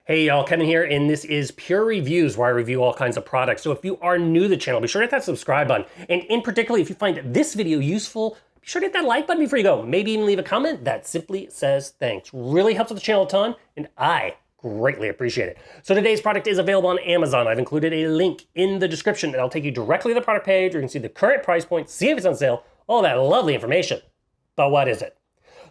Hey y'all, Kevin here, and this is Pure Reviews, where I review all kinds of products. So if you are new to the channel, be sure to hit that subscribe button. And in particular, if you find this video useful, be sure to hit that like button before you go. Maybe even leave a comment that simply says thanks. Really helps with the channel a ton, and I greatly appreciate it. So today's product is available on Amazon. I've included a link in the description that'll take you directly to the product page, where you can see the current price point, see if it's on sale, all that lovely information. But what is it?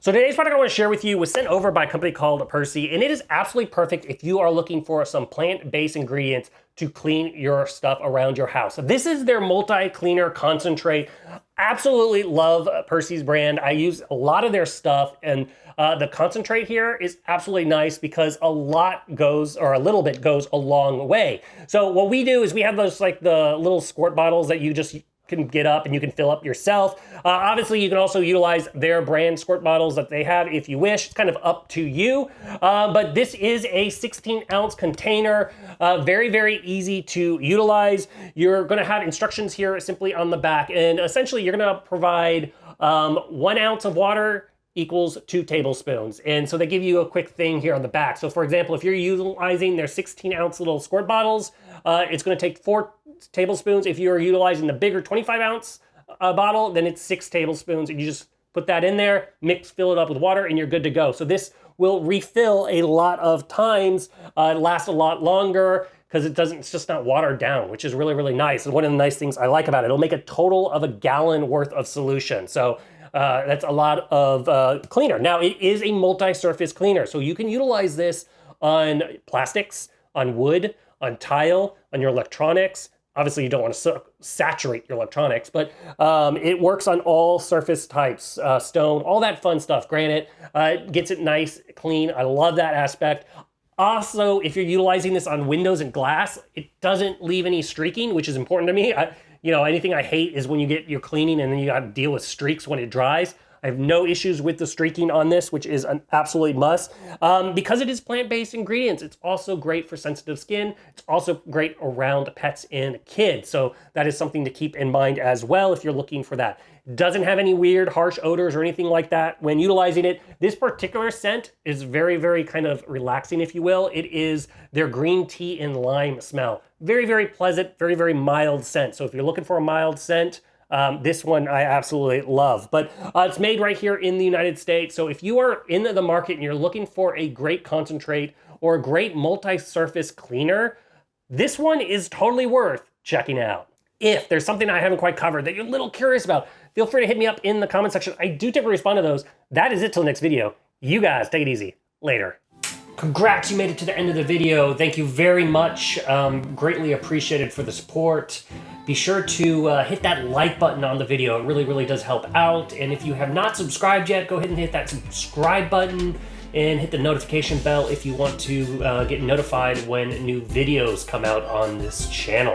So today's product I want to share with you was sent over by a company called Puracy, and it is absolutely perfect if you are looking for some plant-based ingredients to clean your stuff around your house. This is their multi-cleaner concentrate. Absolutely love Puracy's brand. I use a lot of their stuff, and the concentrate here is absolutely nice because a little bit goes a long way. So what we do is we have those like the little squirt bottles that you just can get up and you can fill up yourself. Obviously, you can also utilize their brand squirt bottles that they have if you wish. It's kind of up to you. But this is a 16-ounce container. Very, very easy to utilize. You're gonna have instructions here simply on the back. And essentially, you're gonna provide 1 ounce of water equals 2 tablespoons. And so they give you a quick thing here on the back. So for example, if you're utilizing their 16-ounce little squirt bottles, it's gonna take 4 tablespoons. If you're utilizing the bigger 25-ounce bottle, then it's 6 tablespoons. And you just put that in there, fill it up with water, and you're good to go. So this will refill a lot of times, last a lot longer, because it's just not watered down, which is really, really nice. And one of the nice things I like about it, it'll make a total of 1 gallon worth of solution. So that's a lot of cleaner. Now, it is a multi-surface cleaner, so you can utilize this on plastics, on wood, on tile, on your electronics. Obviously, you don't want to saturate your electronics, but it works on all surface types, stone, all that fun stuff. Granite, gets it nice, clean. I love that aspect. Also, if you're utilizing this on windows and glass, it doesn't leave any streaking, which is important to me. Anything I hate is when you're cleaning and then you got to deal with streaks when it dries. I have no issues with the streaking on this, which is an absolute must. Because it is plant-based ingredients, it's also great for sensitive skin. It's also great around pets and kids. So that is something to keep in mind as well if you're looking for that. It doesn't have any weird, harsh odors or anything like that when utilizing it. This particular scent is very, very kind of relaxing, if you will. It is their green tea and lime smell. Very, very pleasant, very, very mild scent. So if you're looking for a mild scent, this one I absolutely love, but it's made right here in the United States. So if you are in the market and you're looking for a great concentrate or a great multi-surface cleaner, this one is totally worth checking out. If there's something I haven't quite covered that you're a little curious about, feel free to hit me up in the comment section. I do typically respond to those. That is it till the next video. You guys take it easy. Later. Congrats, you made it to the end of the video. Thank you very much. Greatly appreciated for the support. Be sure to hit that like button on the video. It really, really does help out. And if you have not subscribed yet, go ahead and hit that subscribe button and hit the notification bell if you want to get notified when new videos come out on this channel.